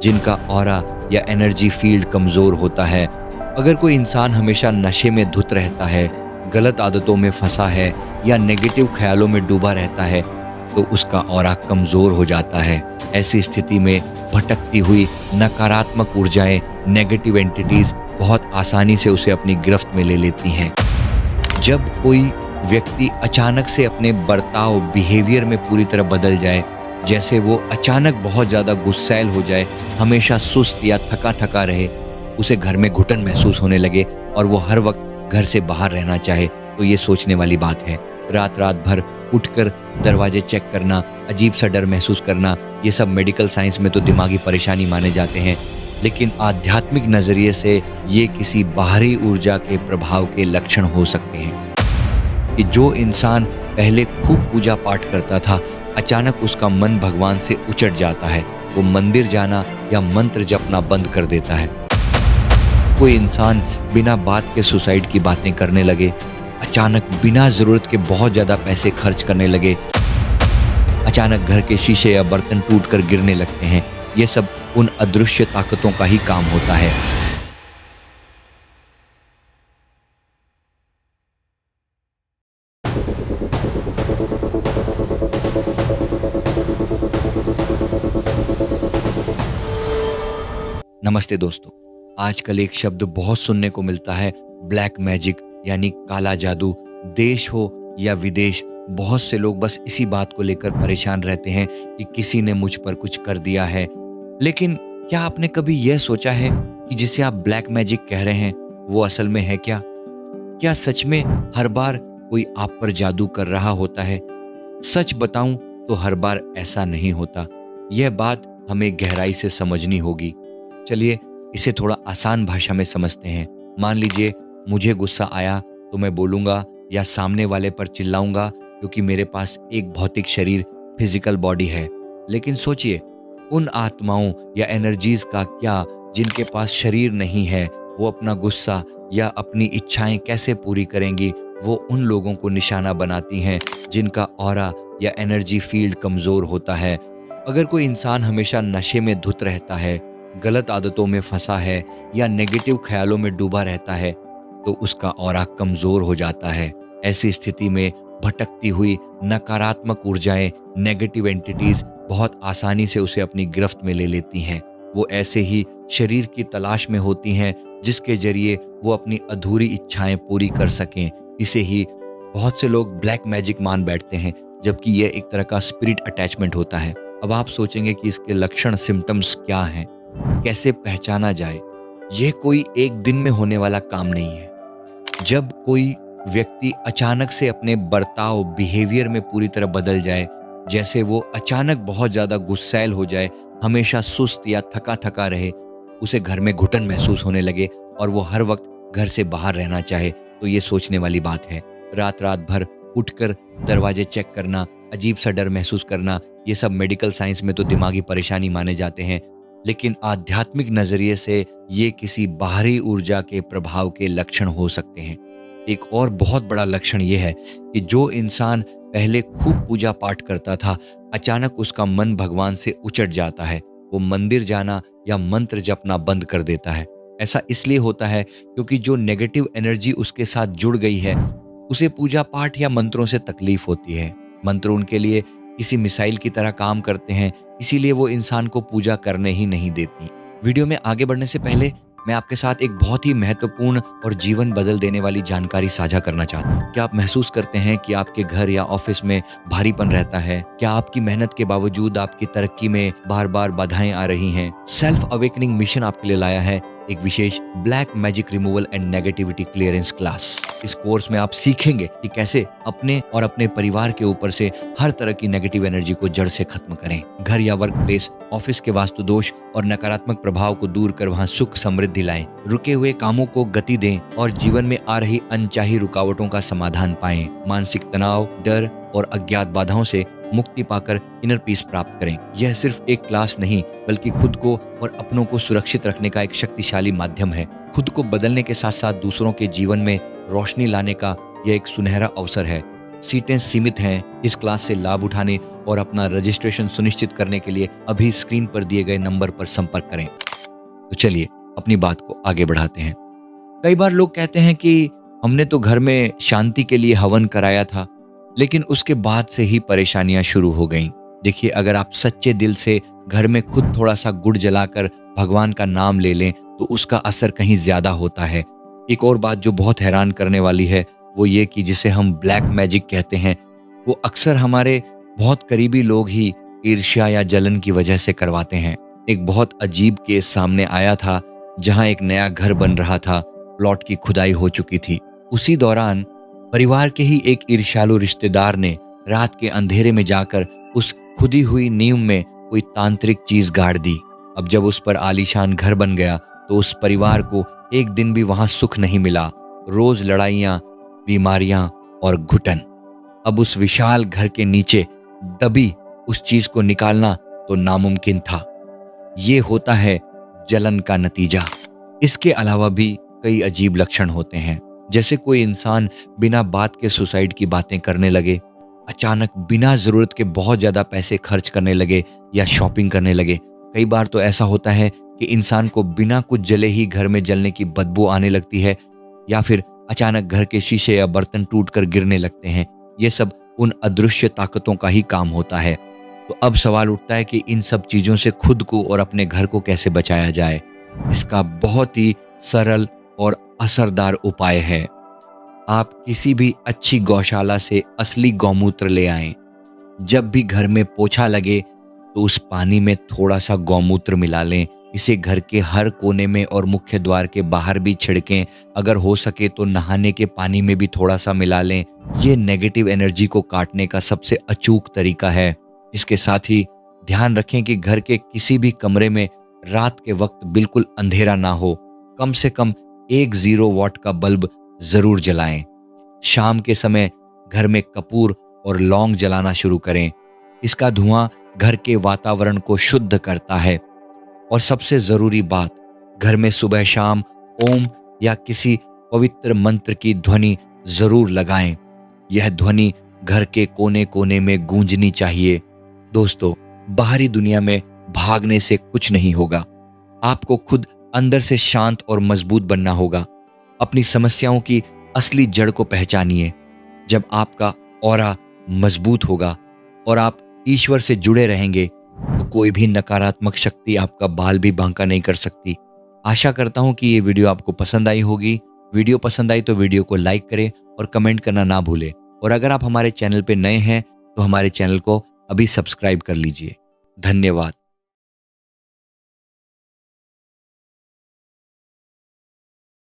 जिनका ऑरा या energy field कमज़ोर होता है। अगर कोई इंसान हमेशा नशे में धुत रहता है, गलत आदतों में फंसा है या नेगेटिव ख्यालों में डूबा रहता है, तो उसका ऑरा कमज़ोर हो जाता है। ऐसी स्थिति में भटकती हुई नकारात्मक ऊर्जाएं, नेगेटिव एंटिटीज़ बहुत आसानी से उसे अपनी गिरफ्त में ले लेती हैं। जब कोई व्यक्ति अचानक से अपने बर्ताव, बिहेवियर में पूरी तरह बदल जाए, जैसे वो अचानक बहुत ज़्यादा गुस्सैल हो जाए, हमेशा सुस्त या थका-थका रहे, उसे घर में घुटन महसूस होने लगे और वो हर वक्त घर से बाहर रहना चाहे, तो ये सोचने वाली बात है। रात-रात भर उठकर दरवाजे चेक करना, अजीब-सा डर महसूस करना, ये सब मेडिकल साइंस में तो दिमागी परेशानी माने जाते हैं। लेकिन आध्यात्मिक नज़रिए से ये किसी बाहरी ऊर्जा के प्रभाव के लक्षण हो सकते हैं। कि जो इंसान पहले खूब पूजा पाठ करता था, अचानक उसका मन भगवान से उचट जाता है। वो मंदिर जाना या मंत्र जपना बंद कर देता है। कोई इंसान बिना बात के सुसाइड की बातें करने लगे, अचानक बिना ज़रूरत के बहुत ज़्यादा पैसे खर्च करने लगे, अचानक घर के शीशे या बर्तन टूटकर गिरने लगते हैं। ये सब उन अदृश्य ताकतों का ही काम होता है। नमस्ते दोस्तों, आजकल एक शब्द बहुत सुनने को मिलता है, ब्लैक मैजिक यानी काला जादू। देश हो या विदेश, बहुत से लोग बस इसी बात को लेकर परेशान रहते हैं कि किसी ने मुझ पर कुछ कर दिया है। लेकिन क्या आपने कभी यह सोचा है कि जिसे आप ब्लैक मैजिक कह रहे हैं, वो असल में है क्या? क्या सच में हर बार कोई आप पर जादू कर रहा होता है? सच बताऊं तो हर बार ऐसा नहीं होता। यह बात हमें गहराई से समझनी होगी। चलिए इसे थोड़ा आसान भाषा में समझते हैं। मान लीजिए मुझे गुस्सा आया तो मैं बोलूँगा या सामने वाले पर चिल्लाऊंगा, क्योंकि मेरे पास एक भौतिक शरीर, फिजिकल बॉडी है। लेकिन सोचिए, उन आत्माओं या एनर्जीज का क्या जिनके पास शरीर नहीं है, वो अपना गुस्सा या अपनी इच्छाएं कैसे पूरी करेंगी? वो उन लोगों को निशाना बनाती हैं जिनका ऑरा या एनर्जी फील्ड कमज़ोर होता है। अगर कोई इंसान हमेशा नशे में धुत रहता है, गलत आदतों में फंसा है या नेगेटिव ख्यालों में डूबा रहता है, तो उसका ऑरा कमज़ोर हो जाता है। ऐसी स्थिति में भटकती हुई नकारात्मक ऊर्जाएं, नेगेटिव एंटिटीज़ बहुत आसानी से उसे अपनी गिरफ्त में ले लेती हैं। वो ऐसे ही शरीर की तलाश में होती हैं जिसके जरिए वो अपनी अधूरी इच्छाएं पूरी कर सकें। इसे ही बहुत से लोग ब्लैक मैजिक मान बैठते हैं, जबकि यह एक तरह का स्पिरिट अटैचमेंट होता है। अब आप सोचेंगे कि इसके लक्षण, सिम्टम्स क्या हैं, कैसे पहचाना जाए? यह कोई एक दिन में होने वाला काम नहीं है। जब कोई व्यक्ति अचानक से अपने बर्ताव, बिहेवियर में पूरी तरह बदल जाए, जैसे वो अचानक बहुत ज़्यादा गुस्सैल हो जाए, हमेशा सुस्त या थका-थका रहे, उसे घर में घुटन महसूस होने लगे और वो हर वक्त घर से बाहर रहना चाहे, तो ये सोचने वाली बात है। रात-रात भर उठकर दरवाजे चेक करना, अजीब-सा डर महसूस करना, ये सब मेडिकल साइंस में तो दिमागी परेशानी माने जाते हैं। लेकिन आध्यात्मिक नज़रिए से ये किसी बाहरी ऊर्जा के प्रभाव के लक्षण हो सकते हैं। एक और बहुत बड़ा लक्षण ये है कि जो इंसान पहले खूब पूजा पाठ करता था, अचानक उसका मन भगवान से उचट जाता है। वो मंदिर जाना या मंत्र जपना बंद कर देता है। ऐसा इसलिए होता है क्योंकि जो नेगेटिव एनर्जी उसके साथ जुड़ गई है, उसे पूजा पाठ या मंत्रों से तकलीफ होती है। मंत्र उनके लिए किसी मिसाइल की तरह काम करते हैं, इसीलिए वो इंसान को पूजा करने ही नहीं देती। वीडियो में आगे बढ़ने से पहले मैं आपके साथ एक बहुत ही महत्वपूर्ण और जीवन बदल देने वाली जानकारी साझा करना चाहता हूँ। क्या आप महसूस करते हैं कि आपके घर या ऑफिस में भारीपन रहता है? क्या आपकी मेहनत के बावजूद आपकी तरक्की में बार बार बाधाएं आ रही हैं? सेल्फ अवेकनिंग मिशन आपके लिए लाया है एक विशेष black magic removal and negativity clearance class. इस कोर्स में आप सीखेंगे कि कैसे अपने और अपने परिवार के ऊपर से हर तरह की नेगेटिव एनर्जी को जड़ से खत्म करें। घर या वर्क प्लेस, ऑफिस के वास्तु दोष और नकारात्मक प्रभाव को दूर कर वहां सुख समृद्धि लाएं। रुके हुए कामों को गति दें और जीवन में आ रही अनचाही रुकावटों का समाधान पाएं। मानसिक तनाव, डर और अज्ञात बाधाओं से मुक्ति पाकर इनर पीस प्राप्त करें। यह सिर्फ एक क्लास नहीं, बल्कि खुद को और अपनों को सुरक्षित रखने का एक शक्तिशाली माध्यम है। खुद को बदलने के साथ साथ दूसरों के जीवन में रोशनी लाने का यह एक सुनहरा अवसर है। सीटें सीमित हैं। इस क्लास से लाभ उठाने और अपना रजिस्ट्रेशन सुनिश्चित करने के लिए अभी स्क्रीन पर दिए गए नंबर पर संपर्क करें। तो चलिए अपनी बात को आगे बढ़ाते हैं। कई बार लोग कहते हैं कि हमने तो घर में शांति के लिए हवन कराया था, लेकिन उसके बाद से ही परेशानियां शुरू हो गईं। देखिए, अगर आप सच्चे दिल से घर में खुद थोड़ा सा गुड़ जलाकर भगवान का नाम ले लें तो उसका असर कहीं ज्यादा होता है। एक और बात जो बहुत हैरान करने वाली है वो ये कि जिसे हम ब्लैक मैजिक कहते हैं, वो अक्सर हमारे बहुत करीबी लोग ही ईर्ष्या या जलन की वजह से करवाते हैं। एक बहुत अजीब केस सामने आया था जहां एक नया घर बन रहा था, प्लॉट की खुदाई हो चुकी थी। उसी दौरान परिवार के ही एक ईर्ष्यालु रिश्तेदार ने रात के अंधेरे में जाकर उस खुदी हुई नींव में कोई तांत्रिक चीज गाड़ दी। अब जब उस पर आलीशान घर बन गया तो उस परिवार को एक दिन भी वहां सुख नहीं मिला। रोज लड़ाइयां, बीमारियां और घुटन। अब उस विशाल घर के नीचे दबी उस चीज को निकालना तो नामुमकिन था। ये होता है जलन का नतीजा। इसके अलावा भी कई अजीब लक्षण होते हैं, जैसे कोई इंसान बिना बात के सुसाइड की बातें करने लगे, अचानक बिना जरूरत के बहुत ज्यादा पैसे खर्च करने लगे या शॉपिंग करने लगे। कई बार तो ऐसा होता है कि इंसान को बिना कुछ जले ही घर में जलने की बदबू आने लगती है, या फिर अचानक घर के शीशे या बर्तन टूटकर गिरने लगते हैं। ये सब उन अदृश्य ताकतों का ही काम होता है। तो अब सवाल उठता है कि इन सब चीजों से खुद को और अपने घर को कैसे बचाया जाए। इसका बहुत ही सरल और असरदार उपाय है। आप किसी भी अच्छी गौशाला से असली गौमूत्र ले आएं। जब भी घर में पोछा लगे तो उस पानी में थोड़ा सा गौमूत्र मिला लें। इसे घर के हर कोने में और मुख्य द्वार के बाहर भी छिड़कें। अगर हो सके तो नहाने के पानी में भी थोड़ा सा मिला लें। ये नेगेटिव एनर्जी को काटने का सबसे अचूक तरीका है। इसके साथ ही ध्यान रखें कि घर के किसी भी कमरे में रात के वक्त बिल्कुल अंधेरा ना हो। कम से कम एक 0 वॉट का बल्ब जरूर जलाएं। शाम के समय घर में कपूर और लौंग जलाना शुरू करें। इसका धुआं घर के वातावरण को शुद्ध करता है। और सबसे जरूरी बात, घर में सुबह शाम ओम या किसी पवित्र मंत्र की ध्वनि जरूर लगाएं। यह ध्वनि घर के कोने कोने में गूंजनी चाहिए। दोस्तों, बाहरी दुनिया में भागने से कुछ नहीं होगा। आपको खुद अंदर से शांत और मजबूत बनना होगा। अपनी समस्याओं की असली जड़ को पहचानिए। जब आपका ऑरा मजबूत होगा और आप ईश्वर से जुड़े रहेंगे तो कोई भी नकारात्मक शक्ति आपका बाल भी बांका नहीं कर सकती। आशा करता हूं कि ये वीडियो आपको पसंद आई होगी। वीडियो पसंद आई तो वीडियो को लाइक करें और कमेंट करना ना भूलें। और अगर आप हमारे चैनल पे नए हैं तो हमारे चैनल को अभी सब्सक्राइब कर लीजिए। धन्यवाद।